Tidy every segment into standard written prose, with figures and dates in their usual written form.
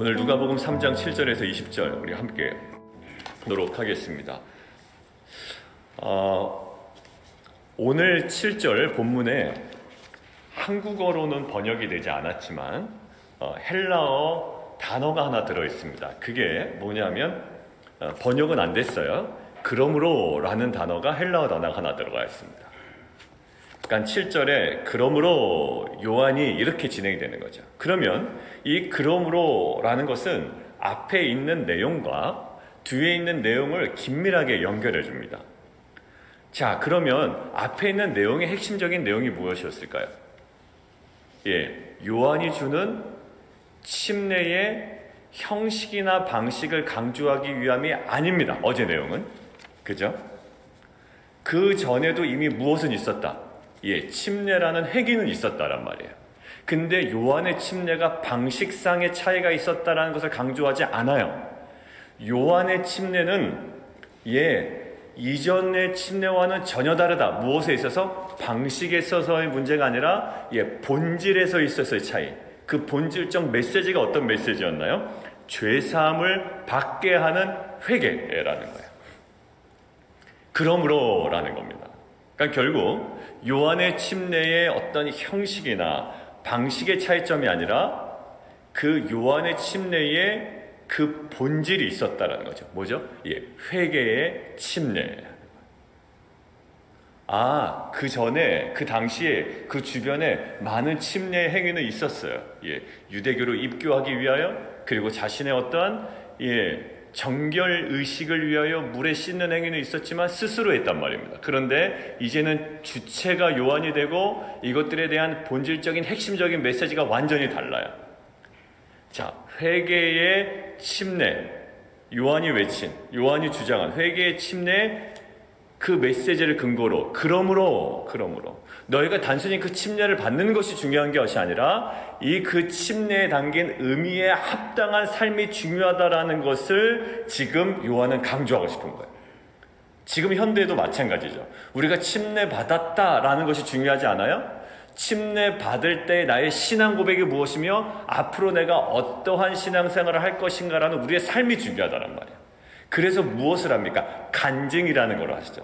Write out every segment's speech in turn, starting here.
오늘 누가복음 3장 7절에서 20절 우리 함께 보도록 하겠습니다. 오늘 7절 본문에 한국어로는 번역이 되지 않았지만 헬라어 단어가 하나 들어있습니다. 그게 뭐냐면 번역은 안 됐어요. 그러므로 라는 단어가 헬라어 단어가 하나 들어가 있습니다. 그러니까 7절에 그러므로 요한이 이렇게 진행이 되는 거죠. 그러면 이 그러므로 라는 것은 앞에 있는 내용과 뒤에 있는 내용을 긴밀하게 연결해 줍니다. 자, 그러면 앞에 있는 내용의 핵심적인 내용이 무엇이었을까요? 요한이 주는 침례의 형식이나 방식을 강조하기 위함이 아닙니다. 어제 내용은. 그죠? 그 전에도 이미 무엇은 있었다. 침례라는 행위는 있었다란 말이에요. 근데 요한의 침례가 방식상의 차이가 있었다라는 것을 강조하지 않아요. 요한의 침례는 이전의 침례와는 전혀 다르다. 무엇에 있어서? 방식에 있어서의 문제가 아니라 본질에서 있어서의 차이. 그 본질적 메시지가 어떤 메시지였나요? 죄사함을 받게 하는 회개라는 거예요. 그러므로 라는 겁니다. 그러니까 결국 요한의 침례의 어떤 형식이나 방식의 차이점이 아니라 그 요한의 침례에 그 본질이 있었다라는 거죠. 뭐죠? 회개의 침례. 그 전에, 그 당시에, 그 주변에 많은 침례 행위는 있었어요. 유대교로 입교하기 위하여, 그리고 자신의 어떠한, 정결 의식을 위하여 물에 씻는 행위는 있었지만 스스로 했단 말입니다. 그런데 이제는 주체가 요한이 되고 이것들에 대한 본질적인 핵심적인 메시지가 완전히 달라요. 자, 회개의 침례, 요한이 주장한 회개의 침례, 그 메시지를 근거로 그러므로 너희가 단순히 그 침례를 받는 것이 중요한 것이 아니라 그 침례에 담긴 의미에 합당한 삶이 중요하다라는 것을 지금 요한은 강조하고 싶은 거예요. 지금 현대에도 마찬가지죠. 우리가 침례 받았다라는 것이 중요하지 않아요? 침례 받을 때 나의 신앙 고백이 무엇이며 앞으로 내가 어떠한 신앙생활을 할 것인가라는 우리의 삶이 중요하다는 말이에요. 그래서 무엇을 합니까? 간증이라는 걸 하시죠.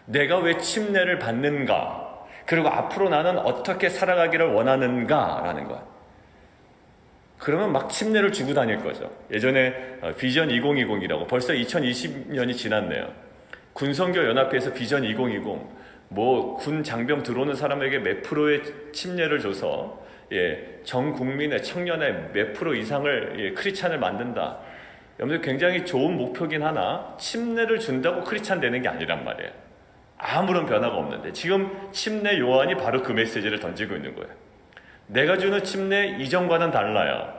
내가 왜 침례를 받는가? 그리고 앞으로 나는 어떻게 살아가기를 원하는가? 라는 거야. 그러면 막 침례를 주고 다닐 거죠. 예전에 비전 2020이라고 벌써 2020년이 지났네요. 군선교 연합회에서 비전 2020 군 장병 들어오는 사람에게 몇 프로의 침례를 줘서 전 국민의 청년의 몇 프로 이상을 크리스찬을 만든다. 여러분들 굉장히 좋은 목표긴 하나 침례를 준다고 크리스찬 되는 게 아니란 말이에요. 아무런 변화가 없는데 지금 침례 요한이 바로 그 메시지를 던지고 있는 거예요. 내가 주는 침례 이전과는 달라요.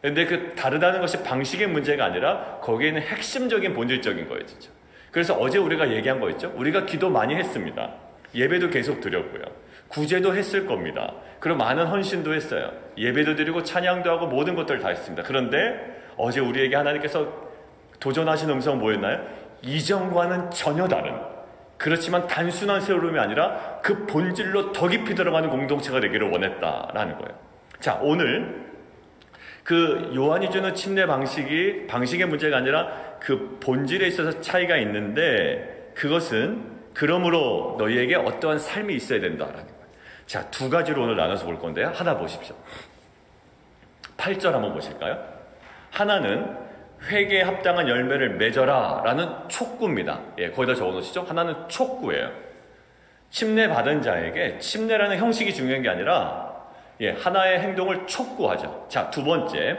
근데 그 다르다는 것이 방식의 문제가 아니라 거기에는 핵심적인 본질적인 거예요, 진짜. 그래서 어제 우리가 얘기한 거 있죠? 우리가 기도 많이 했습니다. 예배도 계속 드렸고요. 구제도 했을 겁니다. 그리고 많은 헌신도 했어요. 예배도 드리고 찬양도 하고 모든 것들을 다 했습니다. 그런데 어제 우리에게 하나님께서 도전하신 음성은 뭐였나요? 이전과는 전혀 다른, 그렇지만 단순한 세월음이 아니라 그 본질로 더 깊이 들어가는 공동체가 되기를 원했다라는 거예요. 자, 오늘 그 요한이 주는 침례 방식의 문제가 아니라 그 본질에 있어서 차이가 있는데 그것은 그러므로 너희에게 어떠한 삶이 있어야 된다라는 거예요. 자, 두 가지로 오늘 나눠서 볼 건데요. 하나 보십시오. 8절 한번 보실까요? 하나는 회개에 합당한 열매를 맺어라 라는 촉구입니다. 거기다 적어놓으시죠. 하나는 촉구예요. 침례 받은 자에게 침례라는 형식이 중요한 게 아니라 하나의 행동을 촉구하죠. 자, 두 번째,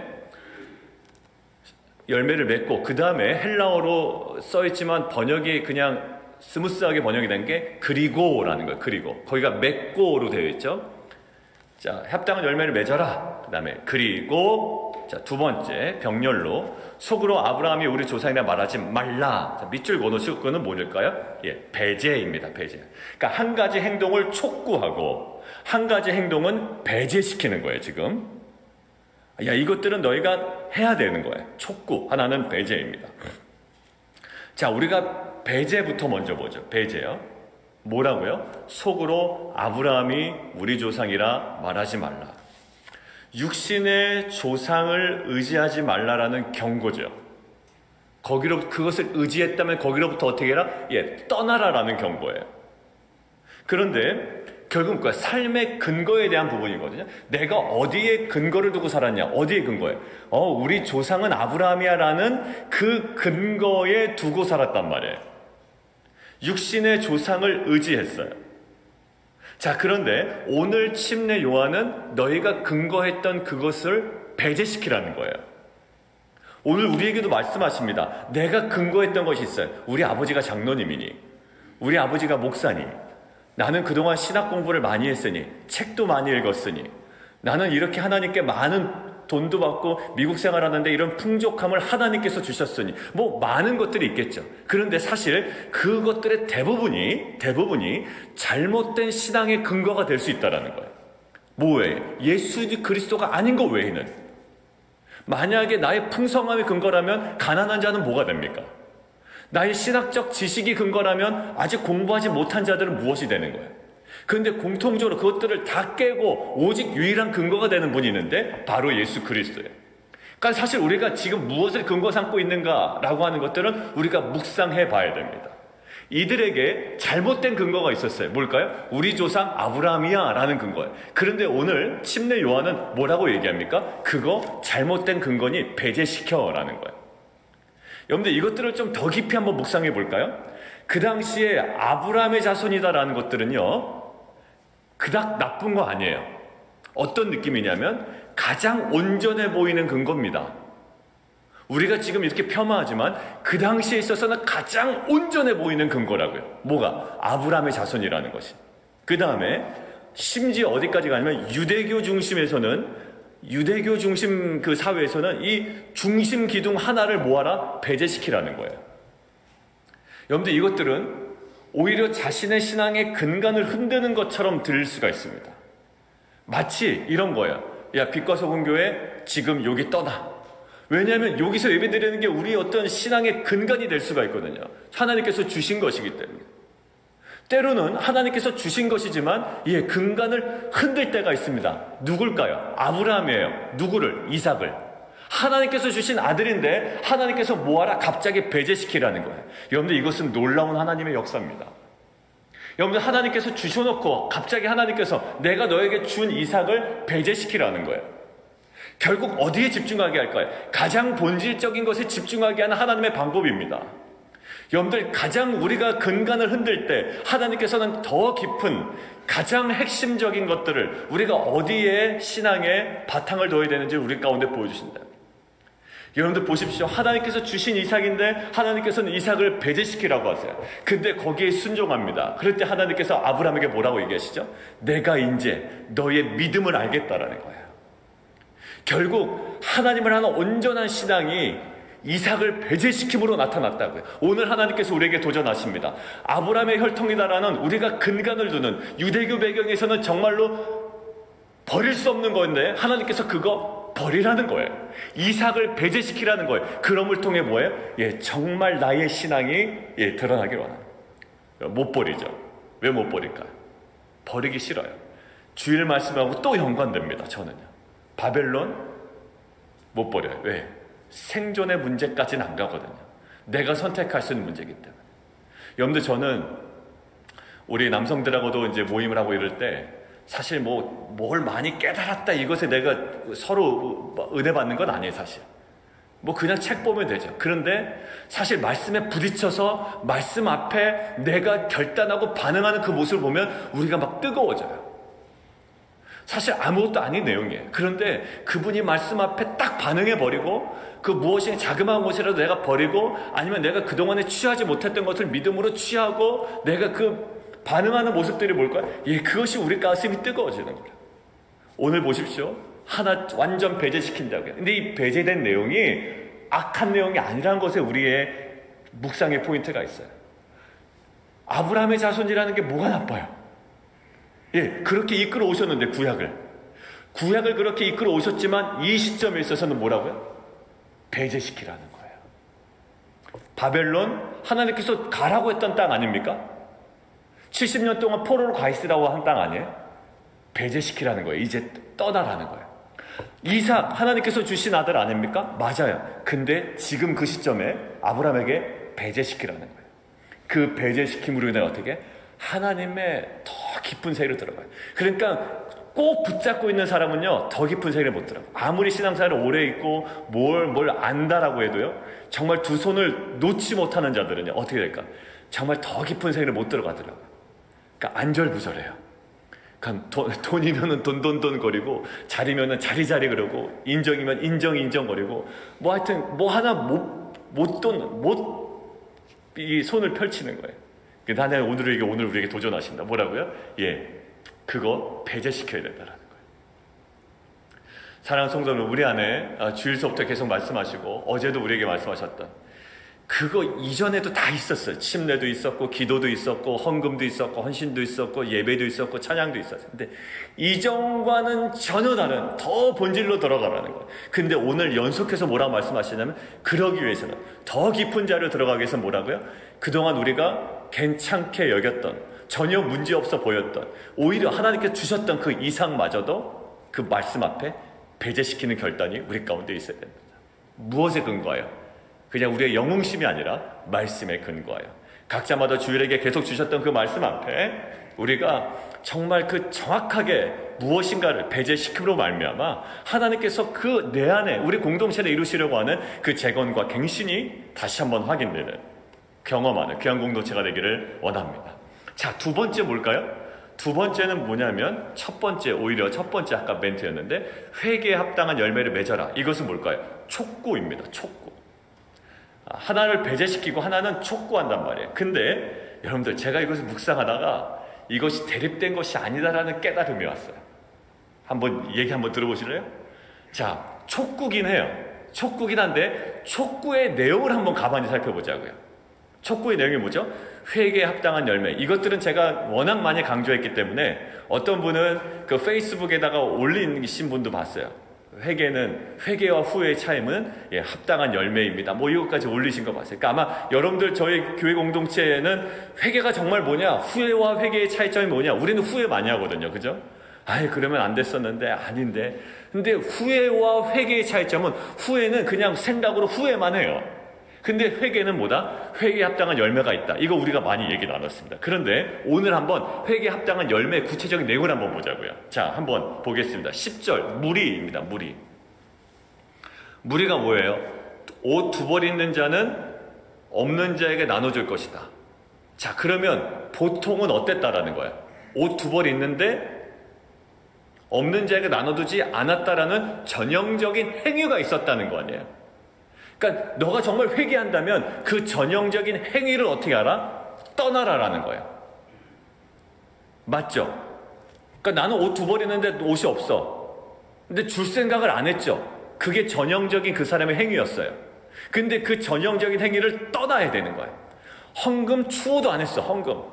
열매를 맺고 그 다음에 헬라어로 써있지만 번역이 그냥 스무스하게 번역이 된 게 그리고라는 거예요. 그리고 거기가 맺고로 되어 있죠. 자, 합당한 열매를 맺어라. 그 다음에 그리고 자, 두 번째, 병렬로 속으로 아브라함이 우리 조상이라 말하지 말라. 자, 밑줄 그어놓으시고 그거는 뭘까요? 배제입니다. 배제. 그러니까 한 가지 행동을 촉구하고 한 가지 행동은 배제시키는 거예요. 지금 이것들은 너희가 해야 되는 거예요. 촉구, 하나는 배제입니다. 자, 우리가 배제부터 먼저 보죠. 배제요. 뭐라고요? 속으로 아브라함이 우리 조상이라 말하지 말라. 육신의 조상을 의지하지 말라라는 경고죠. 그것을 의지했다면 거기로부터 어떻게 해라? 떠나라라는 경고예요. 그런데 결국 뭐야? 삶의 근거에 대한 부분이거든요. 내가 어디에 근거를 두고 살았냐? 어디에 근거에? 우리 조상은 아브라함이야라는 그 근거에 두고 살았단 말이에요. 육신의 조상을 의지했어요. 자, 그런데 오늘 침례 요한은 너희가 근거했던 그것을 배제시키라는 거예요. 오늘 우리에게도 말씀하십니다. 내가 근거했던 것이 있어요. 우리 아버지가 장로님이니, 우리 아버지가 목사니, 나는 그동안 신학 공부를 많이 했으니, 책도 많이 읽었으니, 나는 이렇게 하나님께 많은 돈도 받고 미국 생활하는데 이런 풍족함을 하나님께서 주셨으니, 많은 것들이 있겠죠. 그런데 사실 그것들의 대부분이 잘못된 신앙의 근거가 될 수 있다는 거예요. 뭐예요? 예수 그리스도가 아닌 것 외에는. 만약에 나의 풍성함이 근거라면 가난한 자는 뭐가 됩니까? 나의 신학적 지식이 근거라면 아직 공부하지 못한 자들은 무엇이 되는 거예요? 그런데 공통적으로 그것들을 다 깨고 오직 유일한 근거가 되는 분이 있는데 바로 예수 그리스도예요. 그러니까 사실 우리가 지금 무엇을 근거 삼고 있는가라고 하는 것들은 우리가 묵상해 봐야 됩니다. 이들에게 잘못된 근거가 있었어요. 뭘까요? 우리 조상 아브라함이야 라는 근거예요. 그런데 오늘 침례 요한은 뭐라고 얘기합니까? 그거 잘못된 근거니 배제시켜 라는 거예요. 여러분들 이것들을 좀 더 깊이 한번 묵상해 볼까요? 그 당시에 아브라함의 자손이다라는 것들은요, 그닥 나쁜 거 아니에요. 어떤 느낌이냐면 가장 온전해 보이는 근거입니다. 우리가 지금 이렇게 폄하하지만 그 당시에 있어서는 가장 온전해 보이는 근거라고요. 뭐가? 아브라함의 자손이라는 것이. 그 다음에 심지어 어디까지 가냐면 유대교 중심 그 사회에서는 이 중심 기둥 하나를 모아라 배제시키라는 거예요. 여러분들 이것들은 오히려 자신의 신앙의 근간을 흔드는 것처럼 들릴 수가 있습니다. 마치 이런 거예요. 야, 빛과 소금 교회 지금 여기 떠나. 왜냐하면 여기서 예배드리는 게 우리 어떤 신앙의 근간이 될 수가 있거든요. 하나님께서 주신 것이기 때문에. 때로는 하나님께서 주신 것이지만 근간을 흔들 때가 있습니다. 누굴까요? 아브라함이에요. 누구를? 이삭을. 하나님께서 주신 아들인데 하나님께서 뭐하라? 갑자기 배제시키라는 거예요. 여러분들 이것은 놀라운 하나님의 역사입니다. 여러분들 하나님께서 주셔놓고 갑자기 하나님께서 내가 너에게 준 이삭을 배제시키라는 거예요. 결국 어디에 집중하게 할까요? 가장 본질적인 것에 집중하게 하는 하나님의 방법입니다. 여러분들 가장 우리가 근간을 흔들 때 하나님께서는 더 깊은 가장 핵심적인 것들을 우리가 어디에 신앙의 바탕을 둬야 되는지 우리 가운데 보여주신다. 여러분들 보십시오. 하나님께서 주신 이삭인데 하나님께서는 이삭을 배제시키라고 하세요. 근데 거기에 순종합니다. 그럴 때 하나님께서 아브라함에게 뭐라고 얘기하시죠? 내가 이제 너의 믿음을 알겠다라는 거예요. 결국 하나님을 하는 온전한 신앙이 이삭을 배제시킴으로 나타났다고요. 오늘 하나님께서 우리에게 도전하십니다. 아브라함의 혈통이다라는 우리가 근간을 두는 유대교 배경에서는 정말로 버릴 수 없는 건데 하나님께서 그거 버리라는 거예요. 이삭을 배제시키라는 거예요. 그럼을 통해 뭐예요? 정말 나의 신앙이 드러나길 원합니다. 못 버리죠. 왜 못 버릴까요? 버리기 싫어요. 주일 말씀하고 또 연관됩니다. 저는요. 바벨론 못 버려요. 왜? 생존의 문제까지는 안 가거든요. 내가 선택할 수 있는 문제이기 때문에. 여러분들 저는 우리 남성들하고도 이제 모임을 하고 이럴 때 사실 뭘 많이 깨달았다 이것에 내가 서로 은혜 받는 건 아니에요. 사실 그냥 책 보면 되죠. 그런데 사실 말씀에 부딪혀서 말씀 앞에 내가 결단하고 반응하는 그 모습을 보면 우리가 막 뜨거워져요. 사실 아무것도 아닌 내용이에요. 그런데 그분이 말씀 앞에 딱 반응해버리고 그 무엇이 자그마한 것이라도 내가 버리고 아니면 내가 그동안에 취하지 못했던 것을 믿음으로 취하고 내가 그 반응하는 모습들이 뭘까요? 그것이 우리 가슴이 뜨거워지는 거예요. 오늘 보십시오. 하나 완전 배제시킨다고요. 근데 이 배제된 내용이 악한 내용이 아니라는 것에 우리의 묵상의 포인트가 있어요. 아브라함의 자손이라는 게 뭐가 나빠요? 그렇게 이끌어 오셨는데 구약을 그렇게 이끌어 오셨지만 이 시점에 있어서는 뭐라고요? 배제시키라는 거예요. 바벨론 하나님께서 가라고 했던 땅 아닙니까? 70년 동안 포로로 가 있으라고 한 땅 아니에요? 배제시키라는 거예요. 이제 떠나라는 거예요. 이삭 하나님께서 주신 아들 아닙니까? 맞아요. 근데 지금 그 시점에 아브라함에게 배제시키라는 거예요. 그 배제시킴으로 인해 어떻게? 하나님의 더 깊은 세계로 들어가요. 그러니까 꼭 붙잡고 있는 사람은요, 더 깊은 세계를 못 들어가요. 아무리 신앙생활을 오래 있고 뭘 안다라고 해도요, 정말 두 손을 놓지 못하는 자들은요, 어떻게 될까? 정말 더 깊은 세계를 못 들어가더라고요. 그러니까 안절부절해요. 그러니까 돈이면은 돈 거리고, 자리면은 자리 그러고, 인정이면 인정 거리고, 뭐 하여튼 뭐 하나 이 손을 펼치는 거예요. 나는 오늘 우리에게 도전하신다. 뭐라고요? 그거 배제시켜야 된다라는 거예요. 사랑하는 성도들, 우리 안에 주일서부터 계속 말씀하시고 어제도 우리에게 말씀하셨던 그거 이전에도 다 있었어요. 침례도 있었고, 기도도 있었고, 헌금도 있었고, 헌신도 있었고, 예배도 있었고, 찬양도 있었어요. 근데 이전과는 전혀 다른 더 본질로 들어가라는 거예요. 근데 오늘 연속해서 뭐라고 말씀하시냐면, 그러기 위해서는 더 깊은 자리로 들어가기 위해서 뭐라고요? 그동안 우리가 괜찮게 여겼던, 전혀 문제없어 보였던, 오히려 하나님께서 주셨던 그 이상마저도 그 말씀 앞에 배제시키는 결단이 우리 가운데 있어야 됩니다. 무엇에 근거하여? 그냥 우리의 영웅심이 아니라 말씀에 근거하여 각자마다 주일에게 계속 주셨던 그 말씀 앞에 우리가 정말 그 정확하게 무엇인가를 배제시킴으로 말미암아 하나님께서 그 내 안에 우리 공동체를 이루시려고 하는 그 재건과 갱신이 다시 한번 확인되는, 경험하는 귀한 공동체가 되기를 원합니다. 자, 두 번째 뭘까요? 두 번째는 뭐냐면 오히려 첫 번째 아까 멘트였는데, 회개에 합당한 열매를 맺어라. 이것은 뭘까요? 촉구입니다. 촉구. 하나를 배제시키고 하나는 촉구한단 말이에요. 근데 여러분들, 제가 이것을 묵상하다가 이것이 대립된 것이 아니다라는 깨달음이 왔어요. 얘기 한번 들어보실래요? 자, 촉구긴 해요. 촉구긴 한데 촉구의 내용을 한번 가만히 살펴보자고요. 촉구의 내용이 뭐죠? 회개에 합당한 열매. 이것들은 제가 워낙 많이 강조했기 때문에 어떤 분은 그 페이스북에다가 올리신 분도 봤어요. 회개와 후회의 차이는 합당한 열매입니다. 뭐 이것까지 올리신 거 봤어요. 그러니까 아마 여러분들 저희 교회 공동체에는 회개가 정말 뭐냐, 후회와 회개의 차이점이 뭐냐, 우리는 후회 많이 하거든요. 그죠? 그러면 안 됐었는데, 아닌데. 근데 후회와 회개의 차이점은, 후회는 그냥 생각으로 후회만 해요. 근데 회개는 뭐다? 회개에 합당한 열매가 있다. 이거 우리가 많이 얘기 나눴습니다. 그런데 오늘 한번 회개에 합당한 열매의 구체적인 내용을 한번 보자고요. 자, 한번 보겠습니다. 10절, 무리입니다. 무리가 뭐예요? 옷 두 벌 있는 자는 없는 자에게 나눠줄 것이다. 자, 그러면 보통은 어땠다라는 거야? 옷 두 벌 있는데 없는 자에게 나눠두지 않았다라는 전형적인 행위가 있었다는 거 아니에요? 그러니까 너가 정말 회개한다면 그 전형적인 행위를 어떻게 알아? 떠나라라는 거예요. 맞죠? 그러니까 나는 옷 두 벌 있는데 옷이 없어. 근데 줄 생각을 안 했죠. 그게 전형적인 그 사람의 행위였어요. 근데 그 전형적인 행위를 떠나야 되는 거예요. 헌금 추호도 안 했어. 헌금.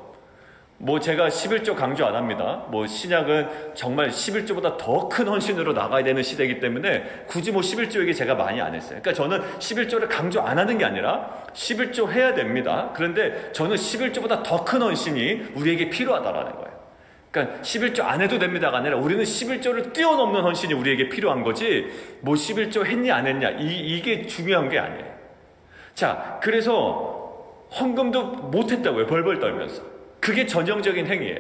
제가 11조 강조 안 합니다. 신약은 정말 11조보다 더 큰 헌신으로 나가야 되는 시대이기 때문에 굳이 11조 얘기 제가 많이 안 했어요. 그러니까 저는 11조를 강조 안 하는 게 아니라 11조 해야 됩니다. 그런데 저는 11조보다 더 큰 헌신이 우리에게 필요하다라는 거예요. 그러니까 11조 안 해도 됩니다가 아니라 우리는 11조를 뛰어넘는 헌신이 우리에게 필요한 거지, 11조 했냐 안 했냐 이게 중요한 게 아니에요. 자, 그래서 헌금도 못 했다고요. 벌벌 떨면서. 그게 전형적인 행위예요.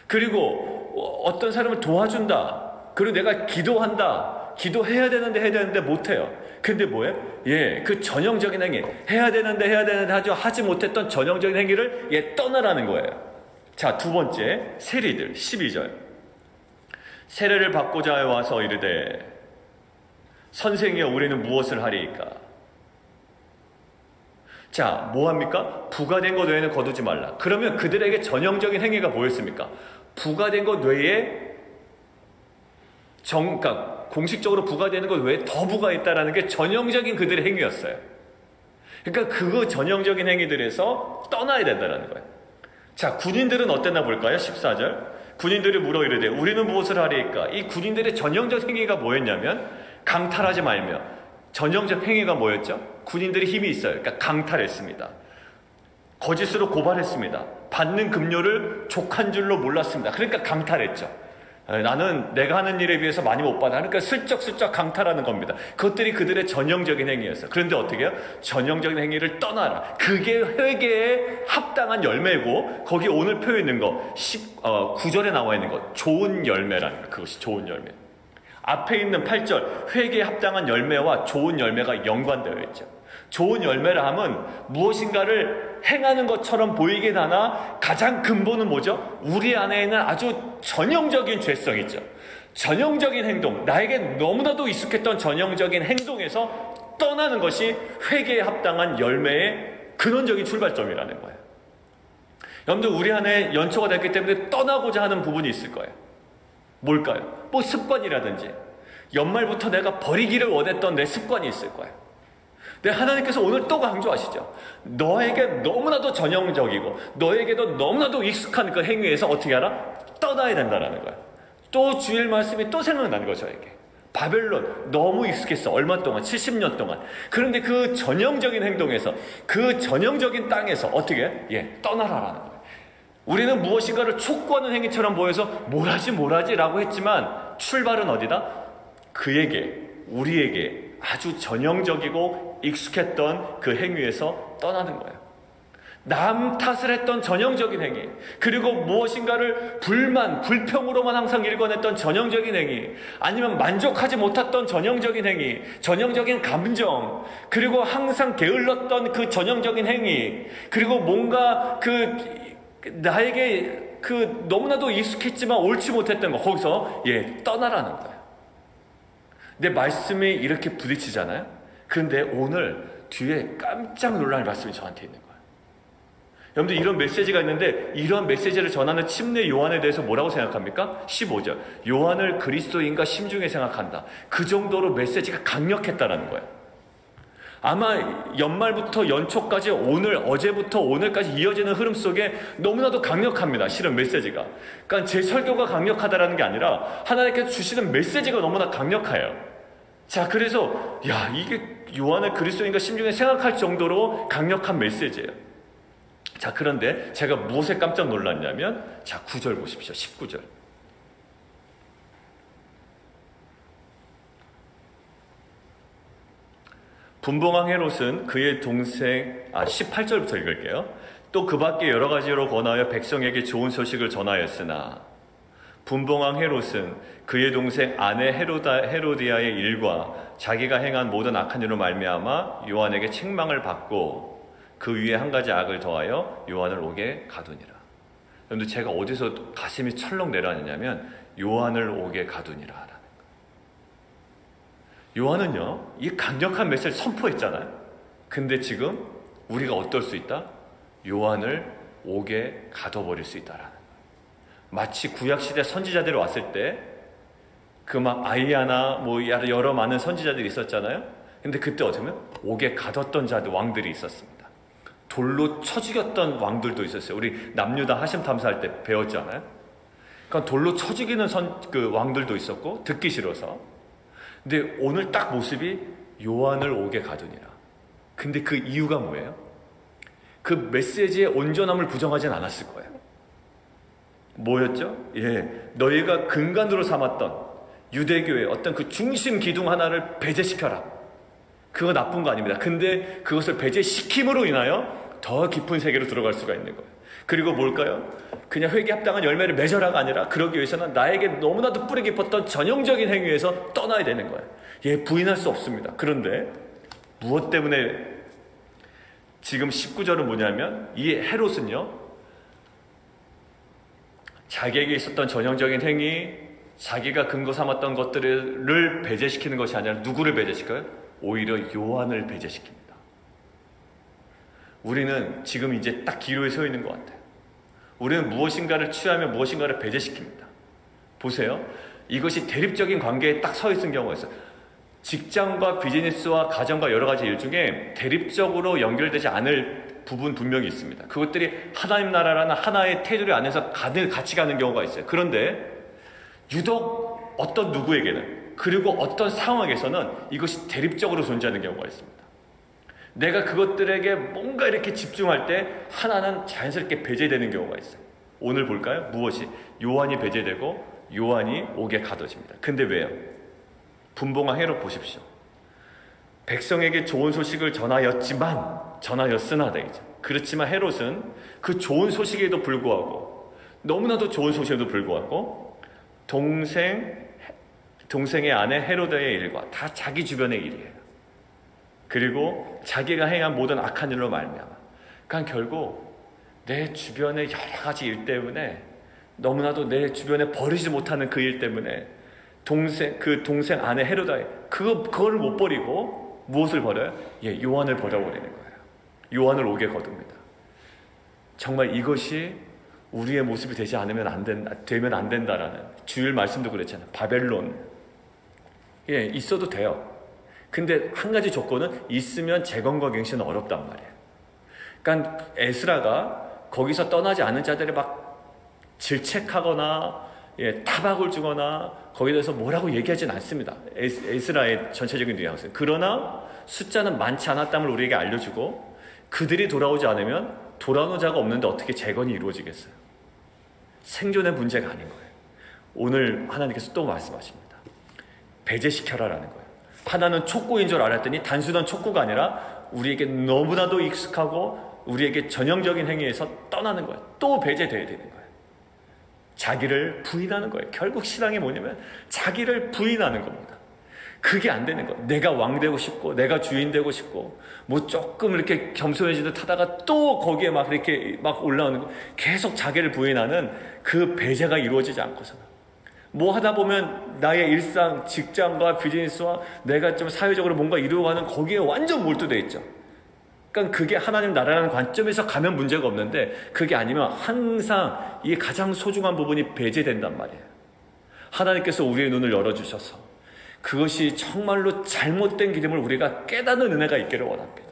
그리고 어떤 사람을 도와준다. 그리고 내가 기도한다. 기도해야 되는데 못해요. 근데 뭐예요? 그 전형적인 행위. 해야 되는데 하지 못했던 전형적인 행위를 떠나라는 거예요. 자, 두 번째, 세리들 12절. 세례를 받고자 와서 이르되 선생이여 우리는 무엇을 하리이까? 자, 뭐합니까? 부가된 것 외에는 거두지 말라. 그러면 그들에게 전형적인 행위가 뭐였습니까? 부가된 것 외에 그러니까 공식적으로 부가되는 것 외에 더 부가했다라는 게 전형적인 그들의 행위였어요. 그러니까 그거 전형적인 행위들에서 떠나야 된다는 거예요. 자, 군인들은 어땠나 볼까요? 14절. 군인들이 물어 이르되 우리는 무엇을 하리이까? 이 군인들의 전형적 행위가 뭐였냐면 강탈하지 말며, 전형적 행위가 뭐였죠? 군인들이 힘이 있어요. 그러니까 강탈했습니다. 거짓으로 고발했습니다. 받는 급료를 족한 줄로 몰랐습니다. 그러니까 강탈했죠. 나는 내가 하는 일에 비해서 많이 못 받아. 그러니까 슬쩍슬쩍 강탈하는 겁니다. 그것들이 그들의 전형적인 행위였어. 그런데 어떻게 해요? 전형적인 행위를 떠나라. 그게 회개에 합당한 열매고, 거기 오늘 표현 있는 거 9절에 나와 있는 거 좋은 열매라는 거. 그것이 좋은 열매. 앞에 있는 8절 회개에 합당한 열매와 좋은 열매가 연관되어 있죠. 좋은 열매라 함은 무엇인가를 행하는 것처럼 보이긴 하나 가장 근본은 뭐죠? 우리 안에 있는 아주 전형적인 죄성이 있죠. 전형적인 행동, 나에게 너무나도 익숙했던 전형적인 행동에서 떠나는 것이 회개에 합당한 열매의 근원적인 출발점이라는 거예요. 여러분들, 우리 안에 연초가 됐기 때문에 떠나고자 하는 부분이 있을 거예요. 뭘까요? 뭐 습관이라든지 연말부터 내가 버리기를 원했던 내 습관이 있을 거예요. 근데 하나님께서 오늘 또 강조하시죠. 너에게 너무나도 전형적이고 너에게도 너무나도 익숙한 그 행위에서 어떻게 하라? 떠나야 된다는 거예요. 또 주일 말씀이 또 생각나는 거죠. 저에게 바벨론 너무 익숙했어. 얼마 동안? 70년 동안. 그런데 그 전형적인 행동에서, 그 전형적인 땅에서 어떻게 해? 떠나라라는 거예요. 우리는 무엇인가를 촉구하는 행위처럼 보여서 뭘하지 라고 했지만 출발은 어디다? 그에게, 우리에게 아주 전형적이고 익숙했던 그 행위에서 떠나는 거예요. 남 탓을 했던 전형적인 행위, 그리고 무엇인가를 불평으로만 항상 일궈냈던 전형적인 행위, 아니면 만족하지 못했던 전형적인 행위, 전형적인 감정, 그리고 항상 게을렀던 그 전형적인 행위, 그리고 뭔가 나에게 너무나도 익숙했지만 옳지 못했던 거, 거기서 떠나라는 거예요. 내 말씀이 이렇게 부딪히잖아요. 그런데 오늘 뒤에 깜짝 놀랄 말씀이 저한테 있는 거예요. 여러분들, 이런 메시지가 있는데 이런 메시지를 전하는 침례 요한에 대해서 뭐라고 생각합니까? 15절 요한을 그리스도인과 심중에 생각한다. 그 정도로 메시지가 강력했다라는 거예요. 아마 연말부터 연초까지 어제부터 오늘까지 이어지는 흐름 속에 너무나도 강력합니다. 실은 메시지가. 그러니까 제 설교가 강력하다라는 게 아니라 하나님께서 주시는 메시지가 너무나 강력해요. 자, 그래서 이게 요한을 그리스도인과 심중에 생각할 정도로 강력한 메시지예요. 자, 그런데 제가 무엇에 깜짝 놀랐냐면, 자, 9절 보십시오. 19절. 분봉왕 헤롯은 그의 동생 18절부터 읽을게요. 또 그 밖에 여러 가지로 권하여 백성에게 좋은 소식을 전하였으나 분봉왕 헤롯은 그의 동생 아내 헤로디아의 일과 자기가 행한 모든 악한 일로 말미암아 요한에게 책망을 받고 그 위에 한 가지 악을 더하여 요한을 옥에 가두니라. 여러분들, 제가 어디서 가슴이 철렁 내려앉냐면 요한을 옥에 가두니라. 요한은요, 이 강력한 메시지를 선포했잖아요. 근데 지금 우리가 어떨 수 있다? 요한을 옥에 가둬버릴 수 있다라는 거예요. 마치 구약시대 선지자들이 왔을 때 그 막 아이야나 여러 많은 선지자들이 있었잖아요. 근데 그때 어쩌면 옥에 가뒀던 자들, 왕들이 있었습니다. 돌로 쳐 죽였던 왕들도 있었어요. 우리 남유다 하심 탐사할 때 배웠잖아요. 그러니까 돌로 쳐 죽이는 그 왕들도 있었고, 듣기 싫어서. 근데 오늘 딱 모습이 요한을 옥에 가두니라. 근데 그 이유가 뭐예요? 그 메시지의 온전함을 부정하진 않았을 거예요. 뭐였죠? 너희가 근간으로 삼았던 유대교의 어떤 그 중심 기둥 하나를 배제시켜라. 그거 나쁜 거 아닙니다. 근데 그것을 배제시킴으로 인하여 더 깊은 세계로 들어갈 수가 있는 거예요. 그리고 뭘까요? 그냥 회개 합당한 열매를 맺어라가 아니라, 그러기 위해서는 나에게 너무나도 뿌리 깊었던 전형적인 행위에서 떠나야 되는 거예요. 부인할 수 없습니다. 그런데 무엇 때문에 지금 19절은 뭐냐면, 이 헤롯은요, 자기에게 있었던 전형적인 행위, 자기가 근거 삼았던 것들을 배제시키는 것이 아니라 누구를 배제시켜요? 오히려 요한을 배제시킵니다. 우리는 지금 이제 딱 기로에 서 있는 것 같아요. 우리는 무엇인가를 취하며 무엇인가를 배제시킵니다. 보세요. 이것이 대립적인 관계에 딱 서 있는 경우가 있어요. 직장과 비즈니스와 가정과 여러 가지 일 중에 대립적으로 연결되지 않을 부분 분명히 있습니다. 그것들이 하나님 나라라는 하나의 테두리 안에서 같이 가는 경우가 있어요. 그런데 유독 어떤 누구에게는, 그리고 어떤 상황에서는 이것이 대립적으로 존재하는 경우가 있습니다. 내가 그것들에게 뭔가 이렇게 집중할 때 하나는 자연스럽게 배제되는 경우가 있어요. 오늘 볼까요? 무엇이? 요한이 배제되고 요한이 오게 가둬집니다. 근데 왜요? 분봉왕 헤롯 보십시오. 백성에게 좋은 소식을 전하였으나 되죠. 그렇지만 헤롯은 그 좋은 소식에도 불구하고, 너무나도 좋은 소식에도 불구하고 동생의 아내 헤로드의 일과 다 자기 주변의 일이에요. 그리고 자기가 행한 모든 악한 일로 말미암아, 그러니까 결국 내 주변의 여러 가지 일 때문에, 너무나도 내 주변에 버리지 못하는 그 일 때문에 그 동생 아내 헤로다에 그걸 못 버리고 무엇을 버려요? 요한을 버려버리는 거예요. 요한을 오게 거둡니다. 정말 이것이 우리의 모습이 되면 안 된다라는, 주일 말씀도 그랬잖아요. 바벨론 있어도 돼요. 근데 한 가지 조건은, 있으면 재건과 갱신은 어렵단 말이에요. 그러니까 에스라가 거기서 떠나지 않은 자들을 막 질책하거나 타박을 주거나 거기에 대해서 뭐라고 얘기하진 않습니다. 에스라의 전체적인 뉘앙스는. 그러나 숫자는 많지 않았다는 우리에게 알려주고, 그들이 돌아오지 않으면 돌아오는 자가 없는데 어떻게 재건이 이루어지겠어요? 생존의 문제가 아닌 거예요. 오늘 하나님께서 또 말씀하십니다. 배제시켜라라는 거예요. 하나는 촉구인 줄 알았더니 단순한 촉구가 아니라 우리에게 너무나도 익숙하고 우리에게 전형적인 행위에서 떠나는 거예요. 또 배제되어야 되는 거예요. 자기를 부인하는 거예요. 결국 신앙이 뭐냐면 자기를 부인하는 겁니다. 그게 안 되는 거예요. 내가 왕 되고 싶고, 내가 주인 되고 싶고, 뭐 조금 이렇게 겸손해지듯 하다가 또 거기에 막 이렇게 막 올라오는 거, 계속 자기를 부인하는 그 배제가 이루어지지 않고서는, 뭐 하다 보면 나의 일상, 직장과 비즈니스와 내가 좀 사회적으로 뭔가 이루어가는 거기에 완전 몰두되어 있죠. 그러니까 그게 하나님 나라라는 관점에서 가면 문제가 없는데, 그게 아니면 항상 이 가장 소중한 부분이 배제된단 말이에요. 하나님께서 우리의 눈을 열어주셔서 그것이 정말로 잘못된 길임을 우리가 깨닫는 은혜가 있기를 원합니다.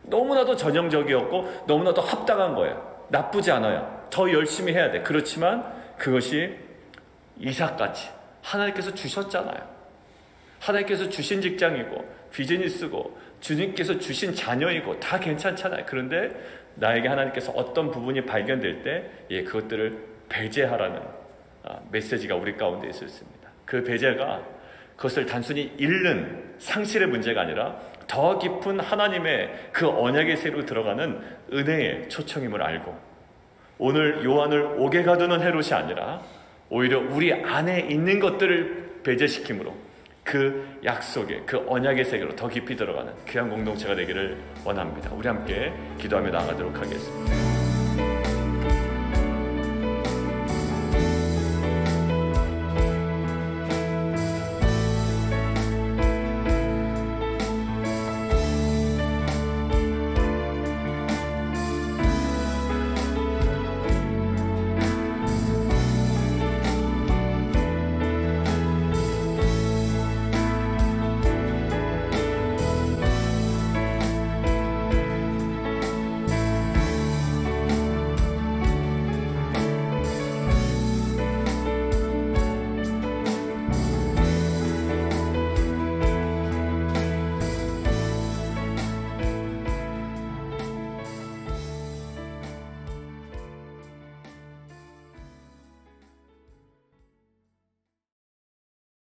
너무나도 전형적이었고 너무나도 합당한 거예요. 나쁘지 않아요. 더 열심히 해야 돼. 그렇지만 그것이 이삭같이 하나님께서 주셨잖아요. 하나님께서 주신 직장이고 비즈니스고 주님께서 주신 자녀이고 다 괜찮잖아요. 그런데 나에게 하나님께서 어떤 부분이 발견될 때 그것들을 배제하라는 메시지가 우리 가운데 있었습니다. 그 배제가 그것을 단순히 잃는 상실의 문제가 아니라 더 깊은 하나님의 그 언약의 세로 들어가는 은혜의 초청임을 알고, 오늘 요한을 오게 가두는 헤롯이 아니라 오히려 우리 안에 있는 것들을 배제시킴으로 그 약속의, 그 언약의 세계로 더 깊이 들어가는 귀한 공동체가 되기를 원합니다. 우리 함께 기도하며 나아가도록 하겠습니다.